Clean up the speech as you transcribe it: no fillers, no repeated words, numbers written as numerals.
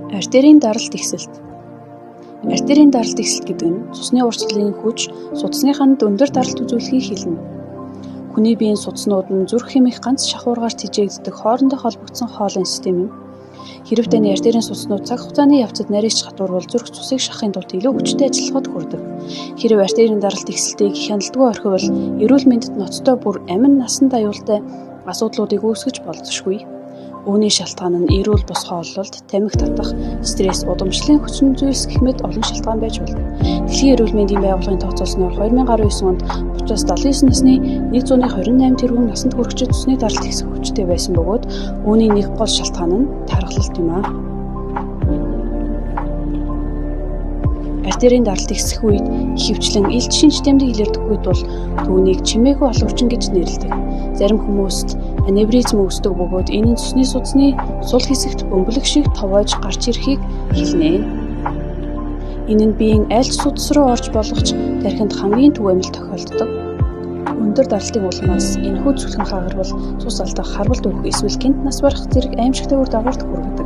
Артерийн даралт ихсэлт. Артерийн даралт ихсэлт гэдэг нь цусны урсгалын хүч судасны ханд өндөр даралт үзүүлэхийг хэлнэ. Хүний биеийн судаснууд нь зүрх хэмээх ганц шахуургаар тэжээгддэг хоорондоо холбогдсон хоолойн систем юм. Хэрэв таны артерийн судаснууд цаг хугацааны явцад нарийж хатуурвал зүрх цусыг шахахын тулд илүү хүчтэй ажиллахад хүрдэг. Хэрэв артерийн даралт ихсэлтийг хяналтгүй орхивол эрүүл мэндэд ноцтой бүр амин насан аюултай асуудлуудыг үүсгэж болзошгүй. Үүний шалтгаан нь эрүүл бус хооллолт, тамхи татах, стресс, удамшлын хүчин зүйлс гэх мэт олон шалтгаан байж болно. Дэлхийн эрүүл мэндийн байгууллагын тооцоолсноор 2019 онд 30-79 насны 128 тэрбум насанд хүрэгчид цусны даралт ихсэх хүчтэй байсан бөгөөд үүний нэг гол шалтгаан нь тархалт юм аа. Артерийн даралт ихсэх үед ихэвчлэн элч шинж тэмдэг илэрдэггүй тул түүнийг чимээгүй оловчин гэж нэрлэдэг. Зарим хүмүүст аневризм үүсдэг бөгөөд энэ нь цусны судасны сул хэсэгт бөмбөлөг шиг товоож гарч ирэхийг хэлнэ. Энэ нь биеийн аль ч судас руу орж болгоч тархинд хамгийн түгээмэл тохиолддог. Өндөр даралтын улмаас энэхүү зүлгэн хагарвал цус алдах, харвалт өгөх, эсвэл гэнэт нас барах зэрэг аимшигтай үр дагаварт хүргэж